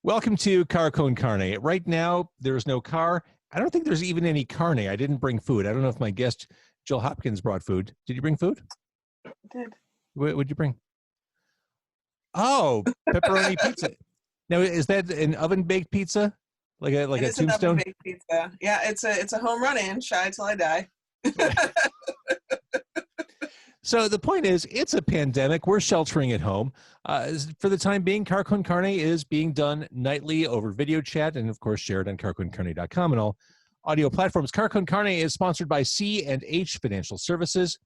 Welcome to Car Con Carne. Right now, there's no car. I don't think there's even any carne. I didn't bring food. I don't know if my guest, Jill Hopkins, brought food. Did you bring food? I did. What'd you bring? Oh, pepperoni pizza. Now, is that an oven-baked pizza? Like a tombstone? An oven-baked pizza. Yeah, it's a home run in, shy till I die. So the point is, it's a pandemic. We're sheltering at home. For the time being, Car Con Carne is being done nightly over video chat and, of course, shared on carconcarne.com and all audio platforms. Car Con Carne is sponsored by C&H Financial Services.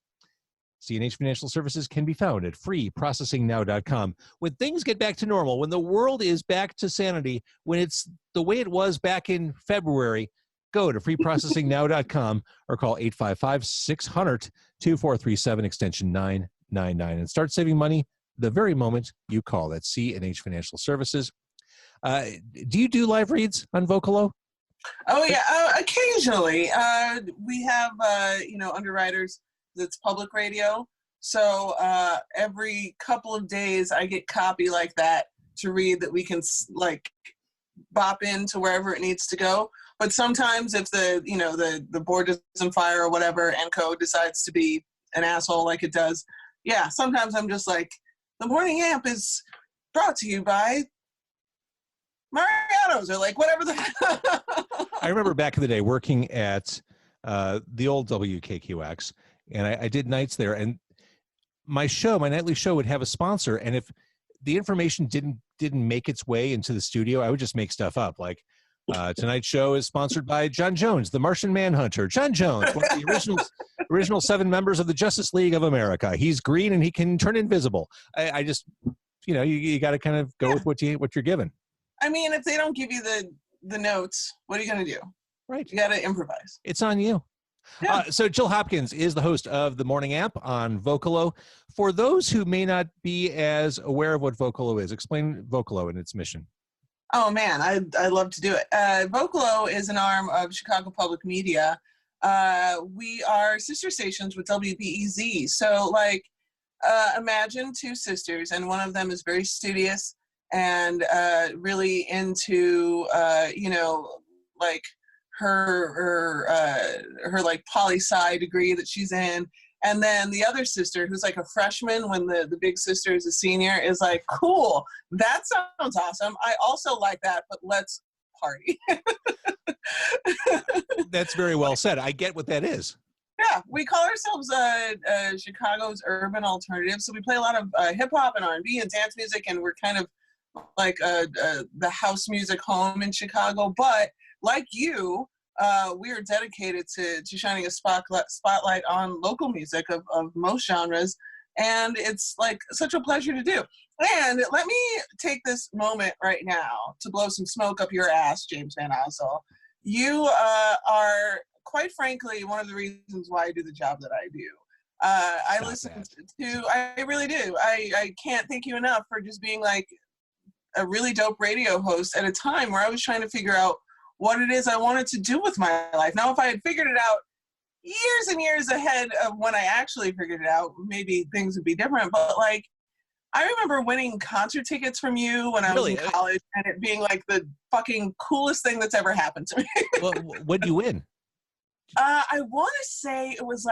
C&H Financial Services can be found at freeprocessingnow.com. When things get back to normal, when the world is back to sanity, when it's the way it was back in February, go to freeprocessingnow.com or call 855-600-2437 extension 999 and start saving money the very moment you call. That's C&H Financial Services. Do you do live reads on Vocalo? Oh, yeah. Occasionally. We have, underwriters that's public radio. So every couple of days I get copy like that to read that we can, bop into wherever it needs to go. But sometimes if the board doesn't fire or whatever, and code decides to be an asshole like it does, yeah, sometimes I'm just like, the morning amp is brought to you by Mariano's or whatever the. I remember back in the day working at the old WKQX, and I did nights there, and my nightly show would have a sponsor, and if the information didn't make its way into the studio, I would just make stuff up. Like, tonight's show is sponsored by John Jones, the Martian Manhunter. John Jones, one of the original 7 members of the Justice League of America. He's green and he can turn invisible. I just, you got to kind of go with what you're given. I mean, if they don't give you the notes, what are you going to do? Right. You got to improvise. It's on you. Yeah. So Jill Hopkins is the host of the Morning Amp on Vocalo. For those who may not be as aware of what Vocalo is, explain Vocalo and its mission. Oh, man, I love to do it. Vocalo is an arm of Chicago Public Media. We are sister stations with WBEZ. So, imagine 2 sisters, and one of them is very studious and really into, her poli-sci degree that she's in. And then the other sister, who's a freshman when the big sister is a senior, is like, cool, that sounds awesome. I also like that, but let's party. That's very well said. I get what that is. Yeah, we call ourselves Chicago's urban alternative. So we play a lot of hip-hop and R&B and dance music, and we're kind of like the house music home in Chicago. But like you, we are dedicated to shining a spotlight on local music of most genres, and it's such a pleasure to do. And let me take this moment right now to blow some smoke up your ass, James Van Ossel. You are, quite frankly, one of the reasons why I do the job that I do. I really do. I can't thank you enough for just being a really dope radio host at a time where I was trying to figure out what it is I wanted to do with my life. Now, if I had figured it out years and years ahead of when I actually figured it out, maybe things would be different. But I remember winning concert tickets from you when I was in college, and it being the fucking coolest thing that's ever happened to me. Well, what'd you win? I want to say it was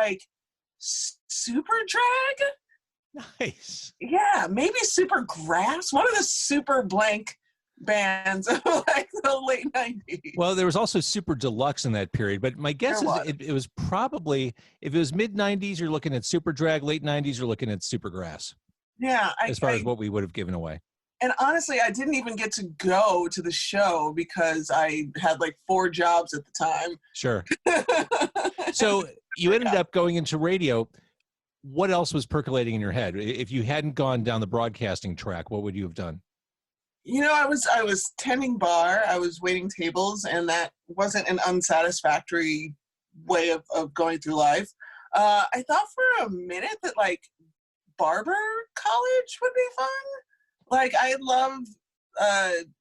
Super Drag. Nice. Yeah, maybe Super Grass. One of the super blank bands of the late 90s. Well, there was also Super Deluxe in that period, but my guess is it was probably, if it was mid-90s, you're looking at Super Drag, late 90s, you're looking at Super Grass. Yeah. As far as what we would have given away. And honestly, I didn't even get to go to the show because I had 4 jobs at the time. Sure. So you ended up going into radio. What else was percolating in your head? If you hadn't gone down the broadcasting track, what would you have done? I was tending bar, I was waiting tables, and that wasn't an unsatisfactory way of going through life. I thought for a minute that barber college would be fun. I love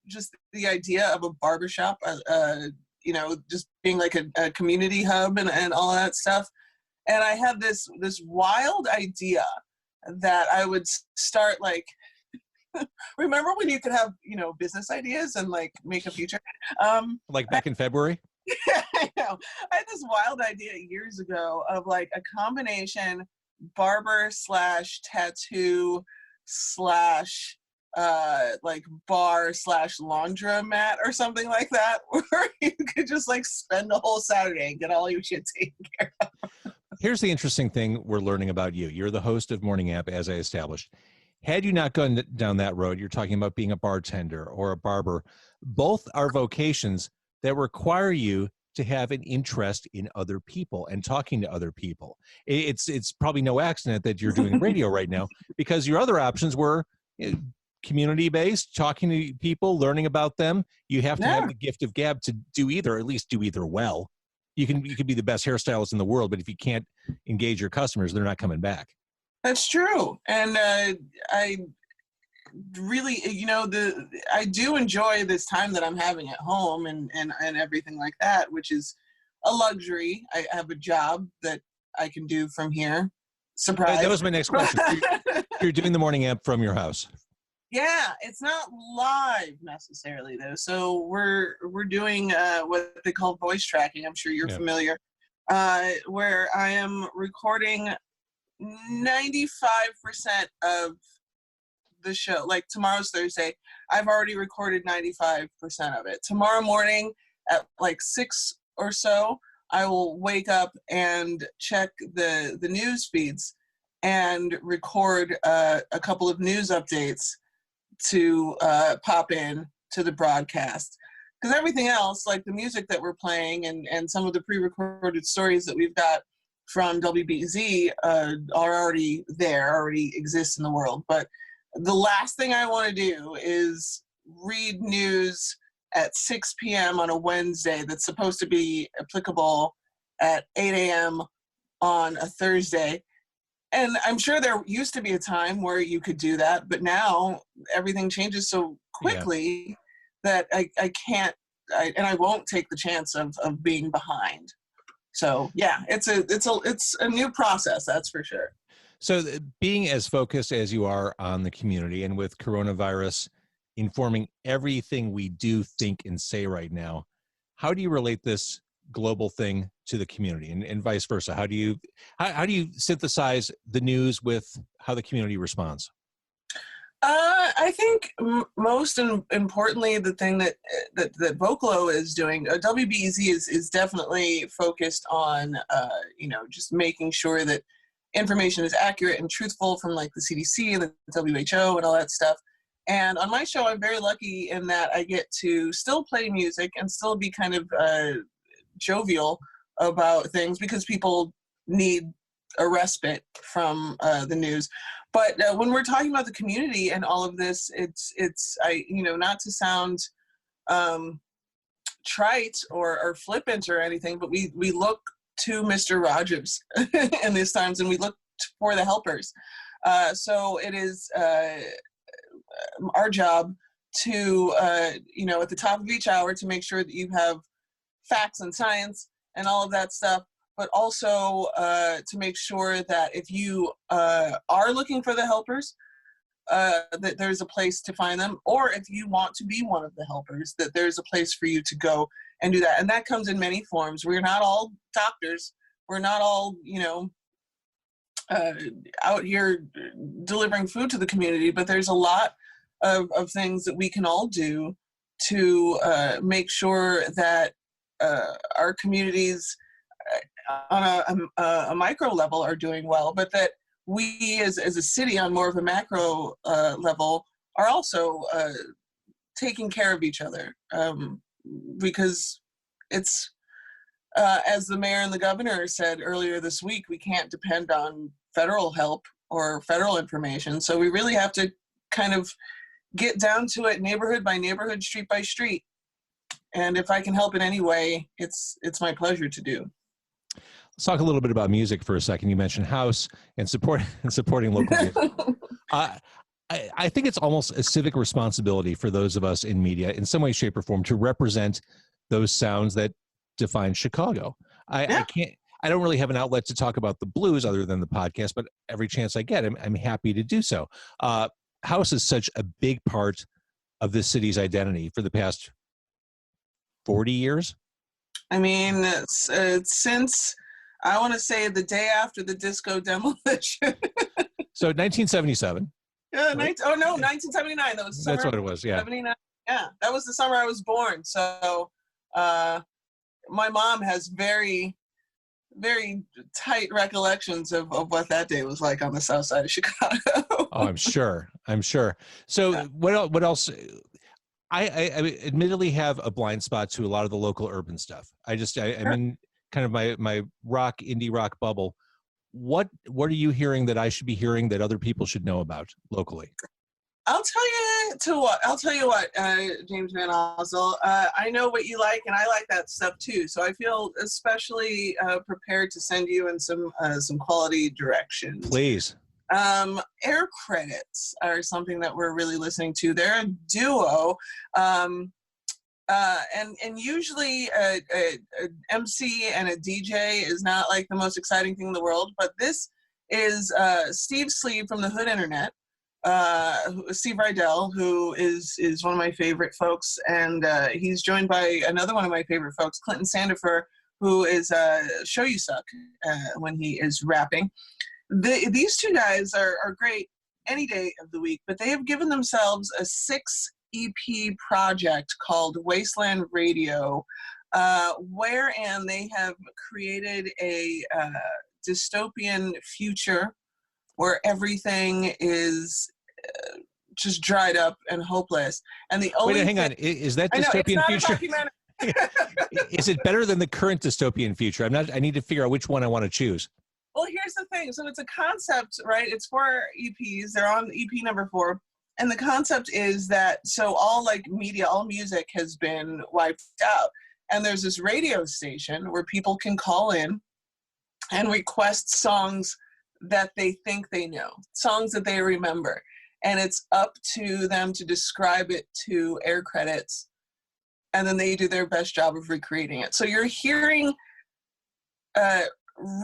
just the idea of a barbershop, just being a community hub and all that stuff. And I had this wild idea that I would start Remember when you could have, business ideas and like make a future? Like back in February? I know. I had this wild idea years ago of like a combination barber / tattoo / like bar / laundromat or something like that, where you could just like spend a whole Saturday and get all your shit taken care of. Here's the interesting thing we're learning about you. You're the host of Morning App, as I established. Had you not gone down that road, you're talking about being a bartender or a barber. Both are vocations that require you to have an interest in other people and talking to other people. It's probably no accident that you're doing radio right now, because your other options were community-based, talking to people, learning about them. You have to have the gift of gab to do either, or at least do either well. You can be the best hairstylist in the world, but if you can't engage your customers, they're not coming back. That's true. And I really, I do enjoy this time that I'm having at home and everything like that, which is a luxury. I have a job that I can do from here. Surprise. That was my next question. You're doing the Morning App from your house. Yeah, it's not live necessarily though. So we're doing what they call voice tracking. I'm sure you're familiar, where I am recording 95% of the show. Like tomorrow's Thursday, I've already recorded 95% of it. Tomorrow morning at like 6 or so, I will wake up and check the news feeds and record a couple of news updates to pop in to the broadcast. Because everything else, like the music that we're playing and some of the pre-recorded stories that we've got from WBZ are already there, already exist in the world. But the last thing I want to do is read news at 6 p.m. on a Wednesday that's supposed to be applicable at 8 a.m. on a Thursday. And I'm sure there used to be a time where you could do that, but now everything changes so quickly that I can't, and I won't take the chance of being behind. So yeah, it's a new process, that's for sure. So being as focused as you are on the community, and with coronavirus informing everything we do, think, and say right now, how do you relate this global thing to the community, and vice versa? How do you synthesize the news with how the community responds? I think most importantly, the thing that Vocalo is doing, WBEZ is definitely focused on just making sure that information is accurate and truthful from like the CDC and the WHO and all that stuff. And on my show, I'm very lucky in that I get to still play music and still be kind of jovial about things, because people need a respite from the news. But when we're talking about the community and all of this, it's not to sound trite or flippant or anything, but we look to Mr. Rogers in these times, and we look for the helpers. So it is our job to, at the top of each hour, to make sure that you have facts and science and all of that stuff, but also to make sure that if you are looking for the helpers, that there's a place to find them, or if you want to be one of the helpers, that there's a place for you to go and do that. And that comes in many forms. We're not all doctors. We're not all, out here delivering food to the community, but there's a lot of things that we can all do to make sure that our communities on a micro level are doing well, but that we as a city on more of a macro level are also taking care of each other, because it's as the mayor and the governor said earlier this week, we can't depend on federal help or federal information. So we really have to kind of get down to it neighborhood by neighborhood, street by street. And if I can help in any way, it's my pleasure to do. Let's talk a little bit about music for a second. You mentioned house and supporting local music. I think it's almost a civic responsibility for those of us in media, in some way, shape, or form, to represent those sounds that define Chicago. I don't really have an outlet to talk about the blues other than the podcast, but every chance I get, I'm happy to do so. How house is such a big part of this city's identity for the past 40 years. I mean, it's since, I want to say, the day after the disco demolition. So 1977. Yeah, 1979. That was the summer. That's what it was, yeah. 79. Yeah, that was the summer I was born. So my mom has very, very tight recollections of what that day was like on the south side of Chicago. Oh, I'm sure. So Yeah. what else? I admittedly have a blind spot to a lot of the local urban stuff. I'm in kind of my indie rock bubble. What are you hearing that I should be hearing that other people should know about locally? I'll tell you what, James Van Osel. I know what you like, and I like that stuff too. So I feel especially prepared to send you in some quality directions. Please. Air Credits are something that we're really listening to. They're a duo, and usually a MC and a DJ is not like the most exciting thing in the world, but this is Steve Sleeve from the Hood Internet, Steve Rydell, who is one of my favorite folks, and he's joined by another one of my favorite folks, Clinton Sandifer, who is Show You Suck when he is rapping. These two guys are great any day of the week, but they have given themselves a 6 EP project called Wasteland Radio, wherein they have created a dystopian future where everything is just dried up and hopeless. And the only hang on, is that dystopian future? Is it better than the current dystopian future? I need to figure out which one I want to choose. Well, here's the thing. So it's a concept, right? It's 4 EPs. They're on EP number 4. And the concept is that, so all music has been wiped out. And there's this radio station where people can call in and request songs that they think they know, songs that they remember. And it's up to them to describe it to Air Credits. And then they do their best job of recreating it. So you're hearing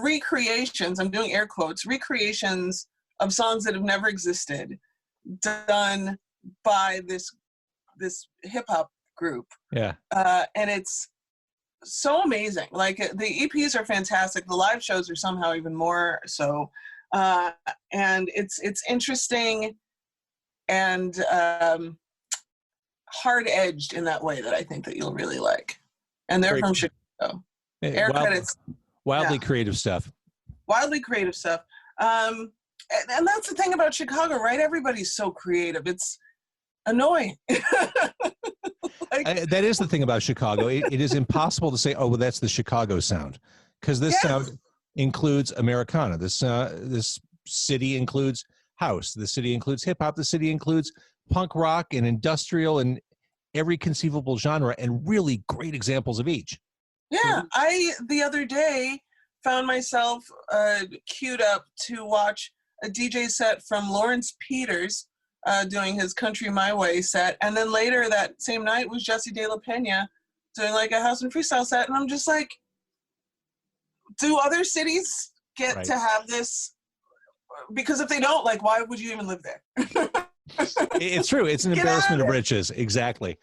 recreations, I'm doing air quotes, recreations of songs that have never existed, done by this hip hop group. Yeah. And it's so amazing. Like, the EPs are fantastic. The live shows are somehow even more so. And it's interesting and hard-edged in that way that I think that you'll really like. And they're from Chicago. Air Credits. Wildly creative stuff. Wildly creative stuff. And that's the thing about Chicago, right? Everybody's so creative. It's annoying. That is the thing about Chicago. It is impossible to say, oh, well, that's the Chicago sound. Because this sound includes Americana. This city includes house. The city includes hip hop. The city includes punk rock and industrial and every conceivable genre, and really great examples of each. Yeah, I, the other day, found myself queued up to watch a DJ set from Lawrence Peters doing his Country My Way set. And then later that same night was Jesse De La Pena doing like a house and freestyle set. And I'm just like, do other cities get to have this? Because if they don't, like, why would you even live there? It's true. It's an embarrassment of riches. Exactly.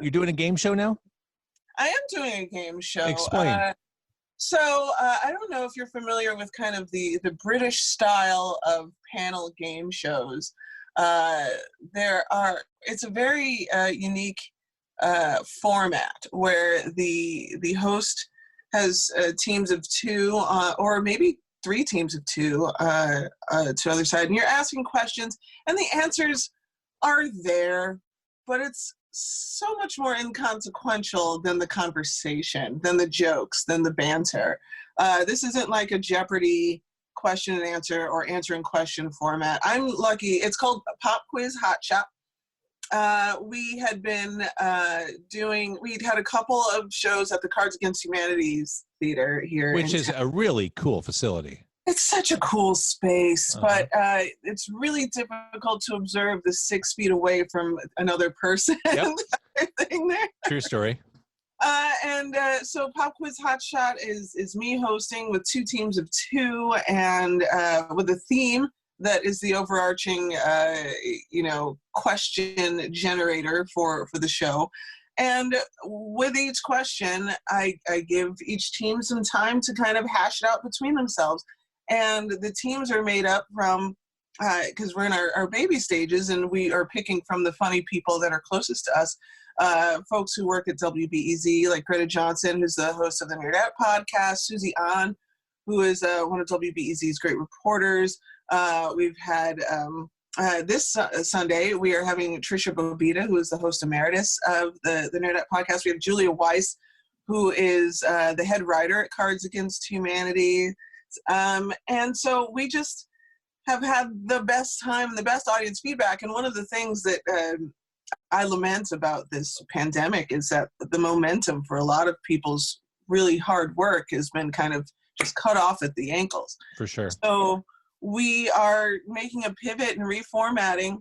You're doing a game show now? I am doing a game show. Explain. So I don't know if you're familiar with kind of the British style of panel game shows. It's a very unique format where the host has teams of 2 or maybe 3 teams of 2 to other side, and you're asking questions, and the answers are there, but it's so much more inconsequential than the conversation, than the jokes, than the banter. This isn't like a Jeopardy question and answer or answer and question format. I'm lucky. It's called Pop Quiz Hot Shot. We had been we'd had a couple of shows at the Cards Against Humanities Theater here. Which is a really cool facility. It's such a cool space, but it's really difficult to observe the 6 feet away from another person. Yep. Thing there. True story. So Pop Quiz Hot Shot is me hosting with 2 teams of 2 and with a theme that is the overarching, question generator for the show. And with each question, I give each team some time to kind of hash it out between themselves. And the teams are made up from, because we're in our baby stages, and we are picking from the funny people that are closest to us. Folks who work at WBEZ, like Greta Johnson, who's the host of the Nerdette podcast, Susie An, who is one of WBEZ's great reporters. We've had this Sunday, we are having Trisha Bobita, who is the host emeritus of the Nerdette podcast. We have Julia Weiss, who is the head writer at Cards Against Humanity. And so we just have had the best time and the best audience feedback. And one of the things that I lament about this pandemic is that the momentum for a lot of people's really hard work has been kind of just cut off at the ankles. For sure. So we are making a pivot and reformatting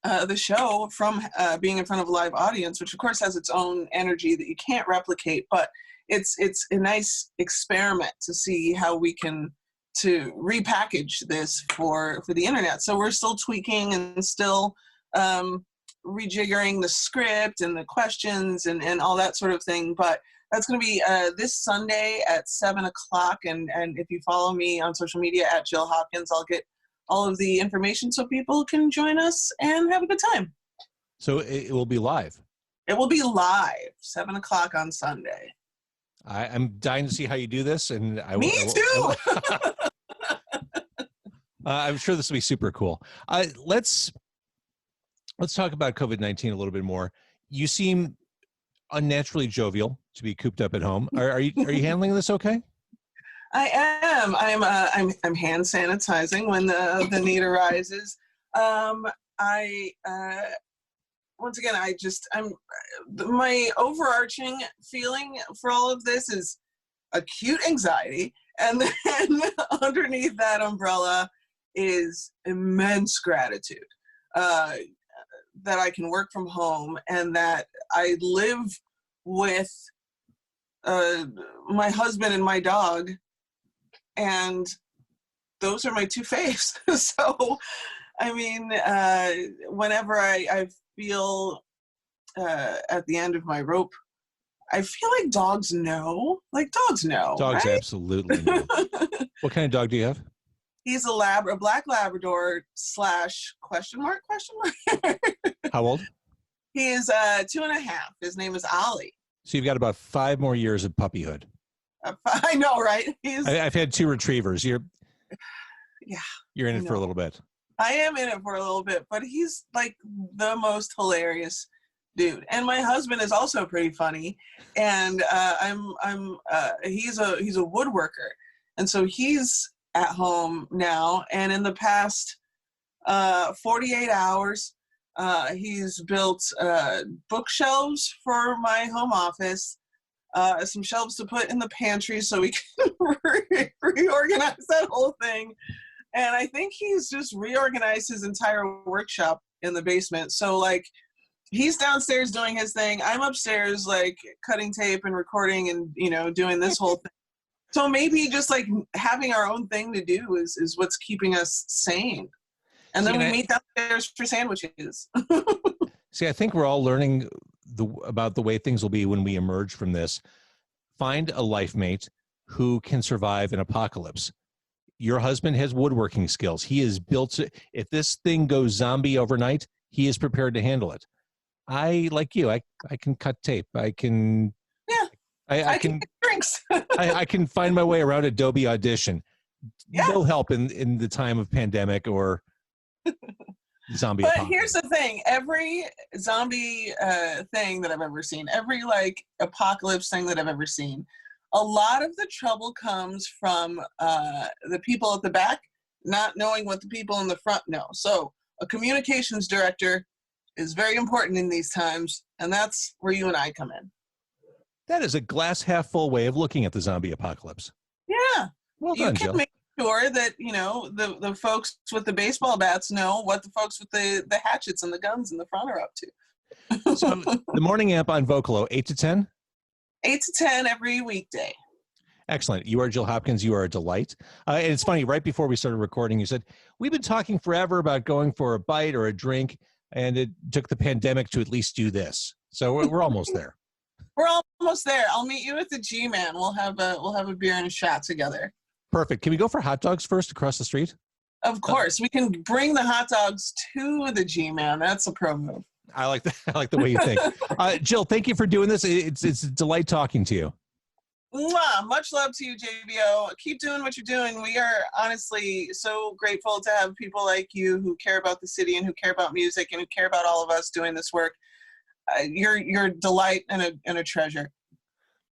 the show from being in front of a live audience, which of course has its own energy that you can't replicate, but it's a nice experiment to see how we can to repackage this for the internet. So we're still tweaking and still rejiggering the script and the questions and all that sort of thing. But that's going to be this Sunday at 7 o'clock. And if you follow me on social media at Jill Hopkins, I'll get all of the information so people can join us and have a good time. So it will be live? It will be live, 7 o'clock on Sunday. I'm dying to see how you do this. And Me too! I'm sure this will be super cool. Let's talk about COVID-19 a little bit more. You seem unnaturally jovial to be cooped up at home. Are you handling this okay? I am. I'm hand sanitizing when the need arises. Once again, my overarching feeling for all of this is acute anxiety, and then underneath that umbrella is immense gratitude that I can work from home and that I live with my husband and my dog, and those are my two faves. So, I mean, whenever I feel at the end of my rope, I feel like dogs know. Like dogs know. Dogs right? Absolutely know. What kind of dog do you have? He's a black Labrador / ? How old? He is 2.5. His name is Ollie. So you've got about 5 more years of puppyhood. I know, right? I've had 2 retrievers. You're in it for a little bit. I am in it for a little bit, but he's like the most hilarious dude. And my husband is also pretty funny. And he's a woodworker. And so he's at home now. And in the past 48 hours, he's built bookshelves for my home office, some shelves to put in the pantry so we can reorganize that whole thing. And I think he's just reorganized his entire workshop in the basement. So like he's downstairs doing his thing. I'm upstairs like cutting tape and recording and, doing this whole thing. So maybe just like having our own thing to do is what's keeping us sane. And then we meet downstairs for sandwiches. See, I think we're all learning about the way things will be when we emerge from this. Find a life mate who can survive an apocalypse. Your husband has woodworking skills. He is built. If this thing goes zombie overnight, he is prepared to handle it. I, like you, I can cut tape. I can. Yeah. I can get drinks. I can find my way around Adobe Audition. Yeah. No help in the time of pandemic or zombie but apocalypse. Here's the thing. Every zombie thing that I've ever seen, every like apocalypse thing that I've ever seen, a lot of the trouble comes from the people at the back not knowing what the people in the front know. So a communications director is very important in these times, and that's where you and I come in. That is a glass half full way of looking at the zombie apocalypse. Yeah. Well done, Jill. Make sure that, the folks with the baseball bats know what the folks with the hatchets and the guns in the front are up to. So the morning amp on Vocalo, 8 to 10? 8 to 10 every weekday. Excellent. You are Jill Hopkins. You are a delight. And it's funny, right before we started recording, you said, we've been talking forever about going for a bite or a drink, and it took the pandemic to at least do this. So we're almost there. We're almost there. I'll meet you at the G-Man. We'll have a beer and a shot together. Perfect. Can we go for hot dogs first across the street? Of course. We can bring the hot dogs to the G-Man. That's a pro move. I like that. I like the way you think. Jill, thank you for doing this. It's a delight talking to you. Mwah. Much love to you, JBO. Keep doing what you're doing. We are honestly so grateful to have people like you who care about the city and who care about music and who care about all of us doing this work. You're a delight and a treasure.